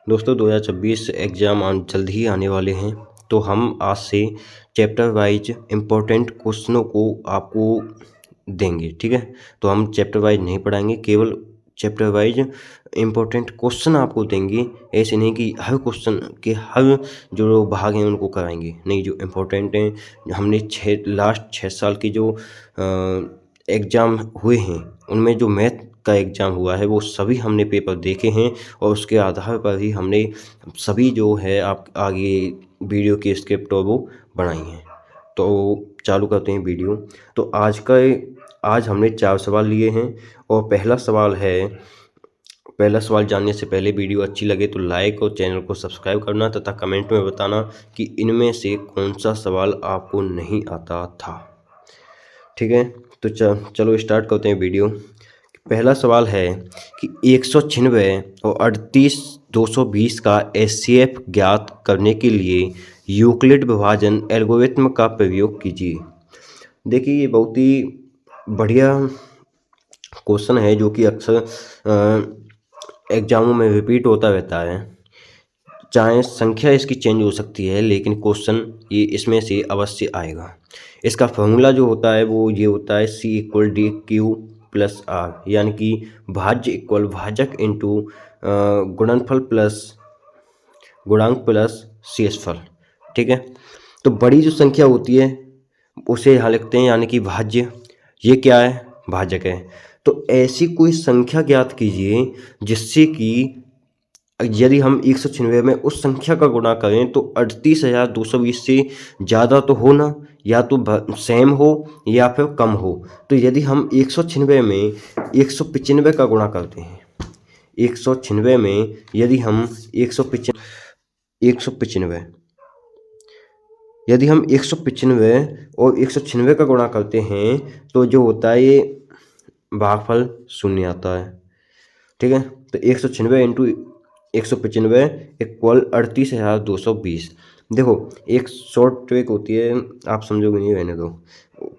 दोस्तों 2026 एग्ज़ाम जल्द ही आने वाले हैं, तो हम आज से चैप्टर वाइज इम्पोर्टेंट क्वेश्चनों को आपको देंगे, ठीक है। तो हम चैप्टर वाइज नहीं पढ़ाएंगे, केवल चैप्टर वाइज इम्पोर्टेंट क्वेश्चन आपको देंगे। ऐसे नहीं कि हर क्वेश्चन के हर जो भाग हैं उनको कराएंगे, नहीं, जो इम्पोर्टेंट हैं। हमने लास्ट 6 साल की जो एग्ज़ाम हुए हैं उनमें जो मैथ का एग्ज़ाम हुआ है वो सभी हमने पेपर देखे हैं और उसके आधार पर ही हमने सभी जो है आप आगे वीडियो की स्क्रिप्ट और वो बनाई हैं। तो चालू करते हैं वीडियो। तो आज हमने 4 सवाल लिए हैं और पहला सवाल जानने से पहले वीडियो अच्छी लगे तो लाइक और चैनल को सब्सक्राइब करना तथा कमेंट में बताना कि इनमें से कौन सा सवाल आपको नहीं आता था, ठीक है। तो चलो स्टार्ट करते हैं वीडियो। पहला सवाल है कि 196 और 38220 का एचसीएफ ज्ञात करने के लिए यूक्लिड विभाजन एल्गोरिथ्म का प्रयोग कीजिए। देखिए, ये बहुत ही बढ़िया क्वेश्चन है जो कि अक्सर एग्जामों में रिपीट होता रहता है। चाहे संख्या इसकी चेंज हो सकती है, लेकिन क्वेश्चन ये इसमें से अवश्य आएगा। इसका फॉर्मूला जो होता है वो ये होता है C=DQ+R, यानी कि भाज्य इक्वल भाजक इंटू गुणनफल प्लस गुणांक प्लस शेषफल, ठीक है। तो बड़ी जो संख्या होती है उसे यहाँ लिखते हैं, यानी कि भाज्य। ये क्या है? भाजक है। तो ऐसी कोई संख्या ज्ञात कीजिए जिससे कि यदि हम 196 में उस संख्या का गुणा करें तो 38,220 से ज़्यादा तो हो ना, या तो सेम हो या फिर कम हो। तो यदि हम 196 में 195 का गुणा करते हैं, 196 में यदि हम 195 यदि हम 195 और 196 का गुणा करते हैं तो जो होता है ये भागफल 0 आता है, ठीक है। तो 196 इंटू 195 इक्वल 38,220। देखो, एक शॉर्ट ट्रिक होती है, आप समझोगे नहीं, रहने दो,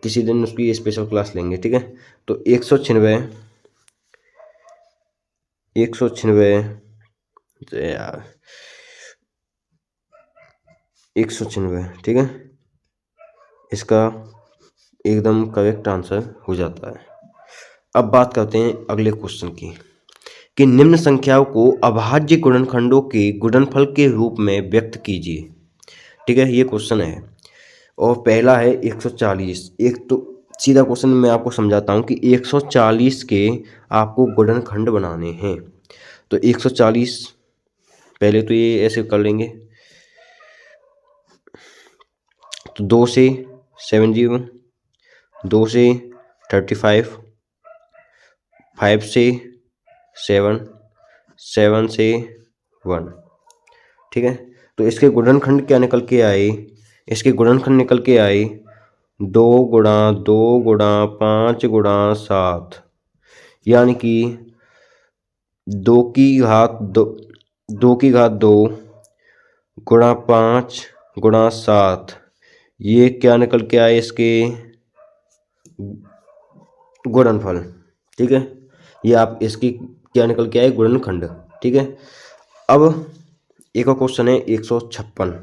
किसी दिन उसकी स्पेशल क्लास लेंगे, ठीक है। तो 196 यार 196, ठीक है, इसका एकदम करेक्ट आंसर हो जाता है। अब बात करते हैं अगले क्वेश्चन की कि निम्न संख्याओं को अभाज्य गुणनखंडों के गुणनफल के रूप में व्यक्त कीजिए, ठीक है। ये क्वेश्चन है और पहला है 140। एक तो सीधा क्वेश्चन मैं आपको समझाता हूँ कि 140 के आपको गुणनखंड बनाने हैं। तो 140 पहले तो ये ऐसे कर लेंगे, तो 2 से 70, 2 से 35, 5 से 7, 7 से 1, ठीक है। तो इसके गुणनखंड क्या निकल के आए? इसके गुणनखंड निकल के आए 2 गुणा 2 गुणा 5 गुणा 7, यानी कि 2 की घात 2 गुणा 5 गुणा 7, ये क्या निकल के आए? इसके गुणनफल, ठीक है। ये आप इसकी क्या निकल के आए? गुणनखंड, ठीक है। अब एक और क्वेश्चन है 156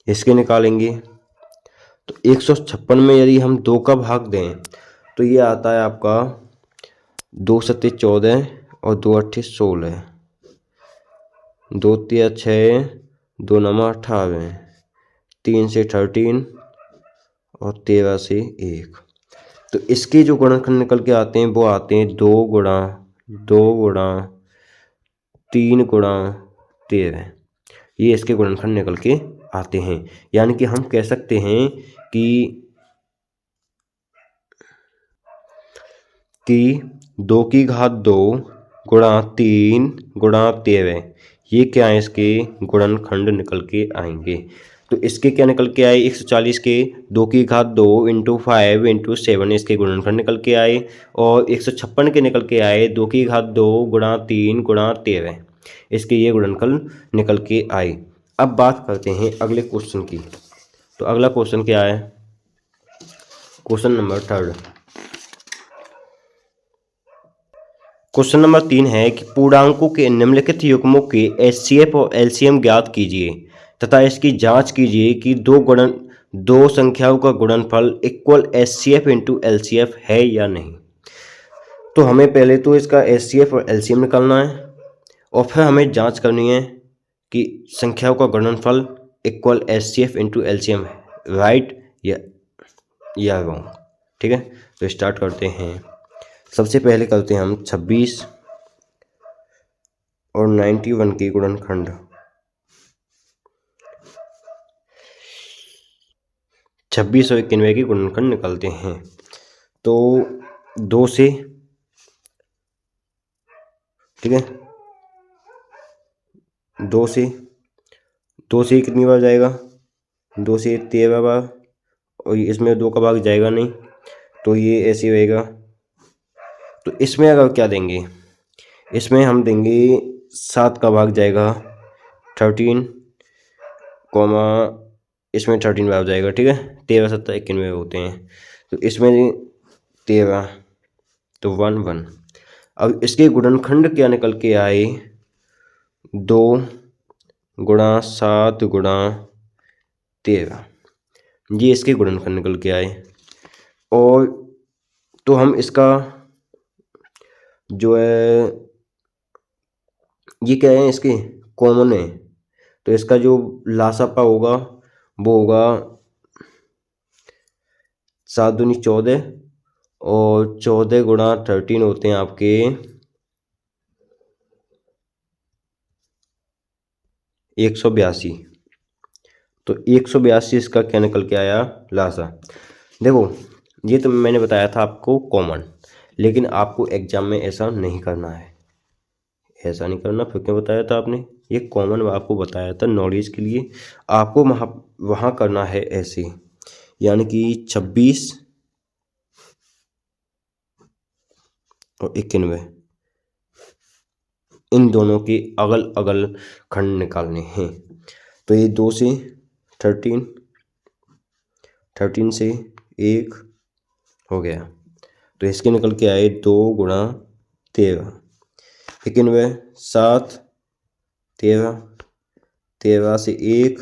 इसके निकालेंगे। तो 156 में यदि हम 2 का भाग दें तो ये आता है आपका 2 सत्ते 14 और 2 अट्ठे 16, 2 तिया 6, 2 नमा 18, 3 से 13 और 13 से 1। तो इसके जो गुणनखंड निकल के आते हैं वो आते हैं 2 गुणा 2 गुणा 3 गुणा 13। ये इसके गुणनखंड निकल के आते हैं, यानी कि हम कह सकते हैं कि 2 की घात 2 गुणा 3 गुणा 13, ये क्या है? इसके गुणनखंड निकल के आएंगे। तो इसके क्या निकल के आए? 140 के 2 की घात 2 इंटू 5 इंटू 7 इसके गुणनखंड निकल के आए, और 156 के निकल के आए 2 की घात 2 गुणा 3 गुणा 13, इसके ये गुणनखंड निकल के आए। अब बात करते हैं अगले क्वेश्चन की। तो अगला क्वेश्चन क्या है? Question number 3। क्वेश्चन नंबर 3 है कि पूर्णांकों के निम्नलिखित युग्मों के एचसीएफ और एलसीएम ज्ञात कीजिए तथा इसकी जांच कीजिए कि दो संख्याओं का गुणनफल इक्वल एचसीएफ इंटू एलसीएफ है या नहीं। तो हमें पहले तो इसका एचसीएफ और एलसीएम निकालना है और फिर हमें जांच करनी है कि संख्याओं का गुणनफल equal HCF into LCM right या रॉन्ग। ठीक है, तो स्टार्ट करते हैं। सबसे पहले करते हैं हम 26 और 91 के गुणनखंड। 26 और 91 के गुणनखंड निकालते हैं। तो 2 से, ठीक है, 2 से कितनी बार जाएगा? 2 से 13 बार, और इसमें 2 का भाग जाएगा नहीं, तो ये ऐसे रहेगा। तो इसमें अगर क्या देंगे, इसमें हम देंगे 7 का भाग जाएगा 13, इसमें 13 बार जाएगा। ठीक है, 13 7 91 होते हैं, तो इसमें 13, तो 1 1। अब इसके गुणनखंड क्या निकल के आए? 2 गुणा 7 गुणा 13, ये इसके गुणनखंड निकल के आए। और तो हम इसका जो है, ये क्या है, इसके कॉमन है, तो इसका जो लासापा होगा वो होगा 7 दूनी 14, और 14 गुणा 13 होते हैं आपके 182। तो 182 इसका क्या निकल के आया? लासा। देखो, ये तो मैंने बताया था आपको कॉमन, लेकिन आपको एग्जाम में ऐसा नहीं करना है, ऐसा नहीं करना। फिर क्या बताया था आपने? ये कॉमन आपको बताया था नॉलेज के लिए, आपको वहाँ करना है ऐसे, यानी कि 26 और 91, इन दोनों के अगल अगल खंड निकालने हैं। तो ये 2 से 13, 13 से 1 हो गया, तो इसके निकल के आए 2 गुणा 13, 91 7 13, 13 से 1,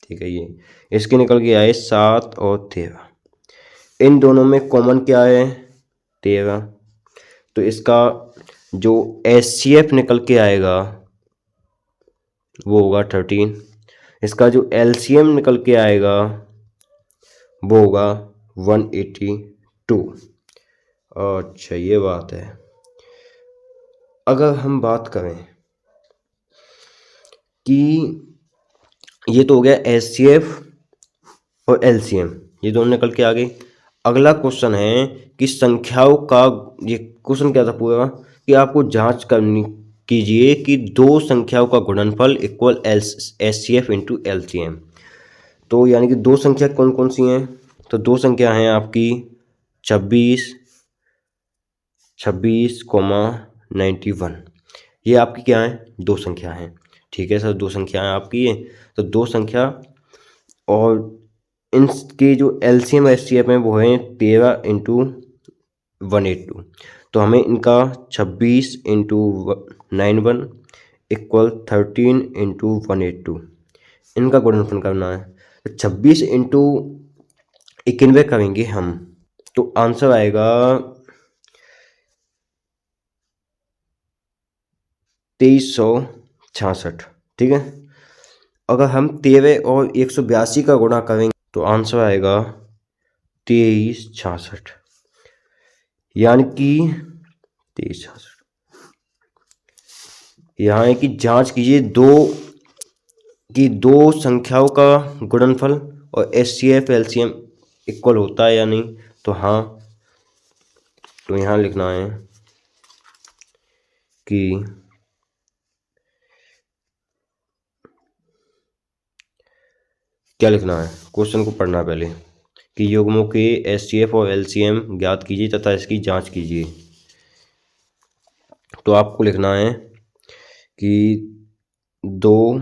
ठीक है, ये इसके निकल के आए 7 और 13। इन दोनों में कॉमन क्या है? 13। तो इसका जो एचसीएफ निकल के आएगा वो होगा 13। इसका जो एलसीएम निकल के आएगा वो होगा 182। अच्छा, ये बात है। अगर हम बात करें कि ये तो हो गया एचसीएफ और एलसीएम, ये दोनों निकल के आ गए। अगला क्वेश्चन है कि संख्याओं का, ये क्वेश्चन क्या था पूरा, कि आपको जांच करनी कीजिए कि दो संख्याओं का गुणनफल इक्वल एचसीएफ इंटू एलसीएम। तो यानी कि दो संख्या कौन कौन सी हैं? तो दो संख्या हैं आपकी 26 91, ये आपकी क्या है? दो संख्या हैं। ठीक है सर, दो संख्या है आपकी ये, तो दो संख्या, और इनके जो एलसीएम एचसीएफ हैं वो हैं 13 इंटू 182। तो हमें इनका 26 इंटू 91 इक्वल 13 इंटू 182, इनका गुणनफल करना है। तो 26 इंटू 91 करेंगे हम, तो आंसर आएगा 2366। ठीक है, अगर हम 13 और 182 का गुणा करेंगे तो आंसर आएगा 2366, यानी कि 2366। यहाँ है कि जांच कीजिए दो संख्याओं का गुणनफल और एचसीएफ एलसीएम इक्वल होता है या नहीं। तो हाँ, तो यहाँ लिखना है कि क्या लिखना है, क्वेश्चन को पढ़ना पहले, कि युग्मों के एचसीएफ और एलसीएम ज्ञात कीजिए तथा इसकी जांच कीजिए। तो आपको लिखना है कि दो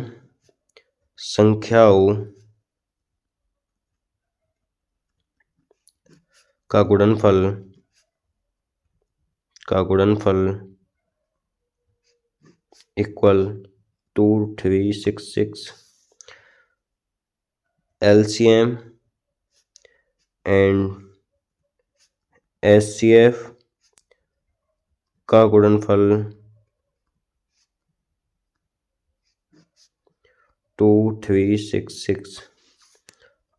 संख्याओं का गुणनफल इक्वल 2366 LCM एंड HCF का गुणनफल 2366,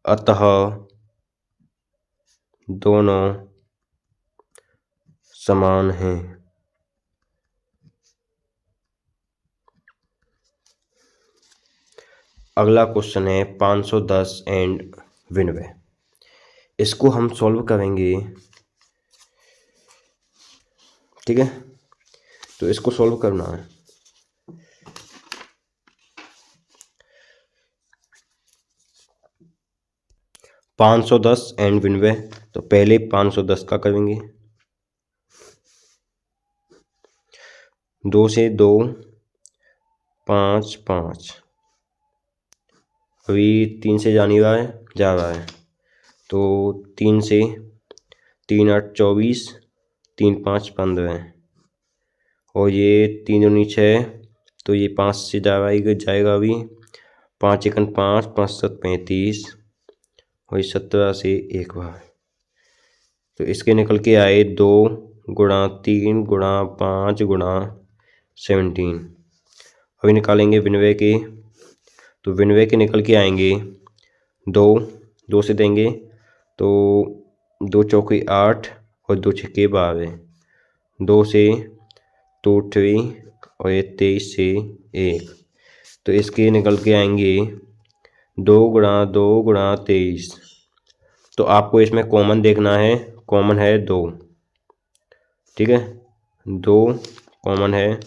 अतः दोनों समान हैं। अगला क्वेश्चन है 510 एंड विनिमय। इसको हम सॉल्व करेंगे, ठीक है। तो इसको सॉल्व करना है। $510 एंड विनिमय, तो पहले 510 का करेंगे। 2 से 2 5 5, अभी 3 से जा रहा है तो 3 से 3 8 24, 3 5 15, और ये 3 दूनी 6, तो ये 5 से जाएगा अभी। 5 एकन 5, 5 7 35, और 17 से 1 बार, तो इसके निकल के आए 2 गुणा 3 गुणा 5 गुणा 17। अभी निकालेंगे विनिमय के, तो विनिमय के निकल के आएंगे 2 से देंगे तो 2 चौके 8 और 2 छक्के 12, 2 से 2 3, और ये 23 से 1, तो इसके निकल के आएंगे 2 गुणा 2 गुणा 23। तो आपको इसमें कॉमन देखना है, कॉमन है 2, ठीक है, 2 कॉमन है,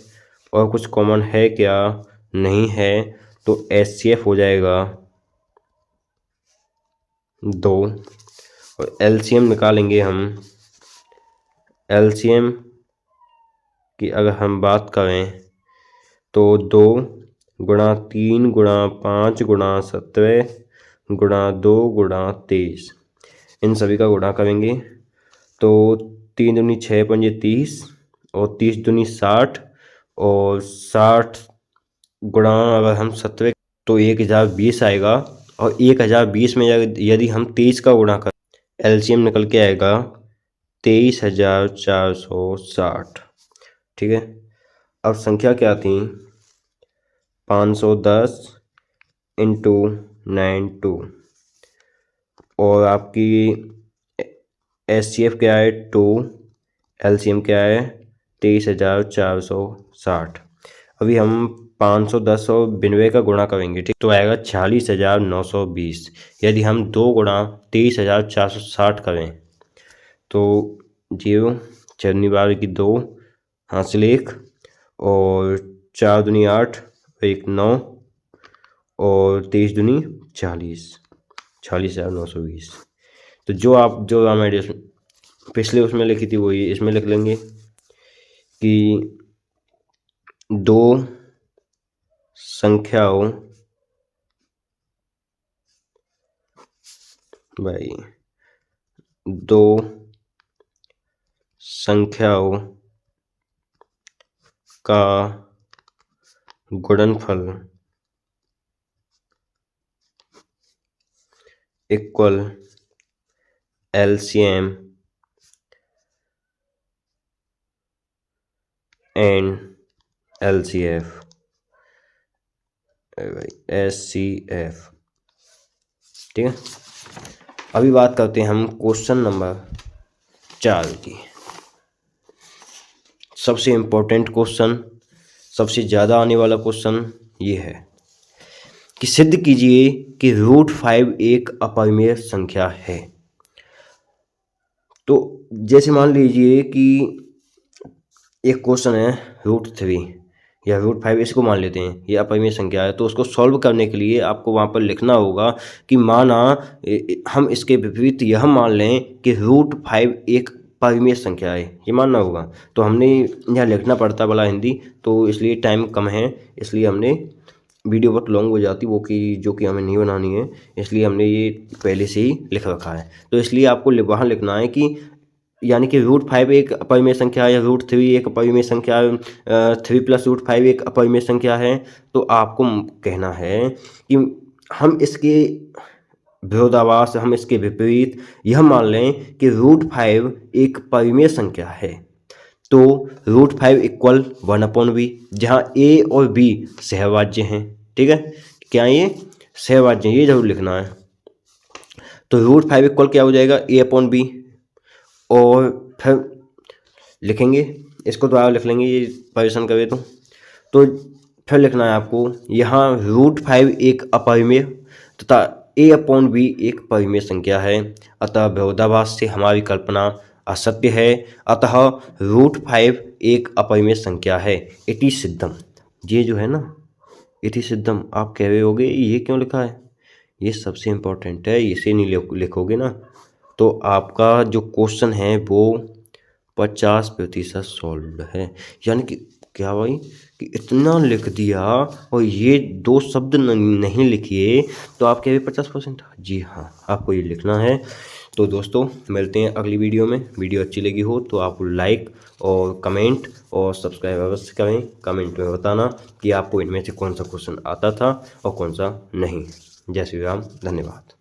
और कुछ कॉमन है क्या, नहीं है, तो HCF हो जाएगा 2। और LCM निकालेंगे हम। LCM की अगर हम बात करें तो 2 गुणा 3 गुणा 5 गुणा 17 गुणा 2 गुणा 23, इन सभी का गुणा करेंगे तो 3 दूनी 6 पंजे 30, और 30 दूनी 60, और 60 गुणा अगर हम 17 तो 1020 आएगा, और 1020 में यदि हम 23 का गुणा करें, LCM निकल के आएगा 23,460, ठीक है। अब संख्या क्या थी, 510 इंटू 92, और आपकी HCF क्या है 2, LCM क्या है 23,460। अभी हम 510 और विनिमय का गुणा करेंगे, ठीक, तो आएगा 46,920। यदि हम 2 गुणा 23,460 करें तो 0 चरनी बार की 2 हासिल 1, और 4 दूनी 8, 1 9, और 23 दूनी 40, 46,920। तो जो हमारे पिछले उसमें लिखी थी वही इसमें लिख लेंगे कि 2 संख्याओं का गुणनफल equal LCM and LCF SCF, ठीक है। अभी बात करते हैं हम क्वेश्चन नंबर 4 की। सबसे इम्पोर्टेंट क्वेश्चन, सबसे ज़्यादा आने वाला क्वेश्चन ये है कि सिद्ध कीजिए कि √5 एक अपरिमेय संख्या है। तो जैसे मान लीजिए कि एक क्वेश्चन है √3 या √5, इसको मान लेते हैं ये अपरिमेय संख्या है, तो उसको सॉल्व करने के लिए आपको वहाँ पर लिखना होगा कि माना हम इसके विपरीत यह मान लें कि √5 एक परिमेय संख्या है, ये मानना होगा। तो हमने यहाँ लिखना पड़ता बड़ा हिंदी, तो इसलिए टाइम कम है, इसलिए हमने वीडियो बहुत लॉन्ग हो जाती वो कि जो कि हमें नहीं बनानी है, इसलिए हमने ये पहले से ही लिख रखा है। तो इसलिए आपको वहाँ लिखना है कि यानी कि √5 एक अपरिमेय संख्या है या √3 एक अपरिमेय संख्या है, 3 + √5 एक अपरिमेय संख्या है, तो आपको कहना है कि हम इसके विरोधाभास, हम इसके विपरीत यह मान लें कि √5 एक परिमेय संख्या है। तो √5 इक्वल 1/b, जहाँ a और b सहभाज्य हैं। ठीक है, क्या ये सहभाज्य हैं, ये जरूर लिखना है। तो √5 इक्वल क्या हो जाएगा, a/b, और फिर लिखेंगे इसको, दोबारा लिख लेंगे ये परेशान करे तो फिर लिखना है आपको यहाँ √5 एक अपरिमेय तथा a/b एक परिमेय संख्या है, अतः विरोधाभास से हमारी कल्पना असत्य है, अतः √5 एक अपरिमेय संख्या है। इति सिद्धम, ये जो है ना इति सिद्धम, आप कह रहे होगे ये क्यों लिखा है, ये सबसे इम्पोर्टेंट है, इसे नहीं लिखोगे ना तो आपका जो क्वेश्चन है वो 50% सॉल्व है। यानी कि क्या भाई कि इतना लिख दिया और ये 2 शब्द नहीं लिखिए तो आप कह रहे 50%। जी हाँ, आपको ये लिखना है। तो दोस्तों मिलते हैं अगली वीडियो में। वीडियो अच्छी लगी हो तो आप लाइक और कमेंट और सब्सक्राइब अवश्य करें। कमेंट में बताना कि आपको इनमें से कौन सा क्वेश्चन आता था और कौन सा नहीं। जय श्री राम, धन्यवाद।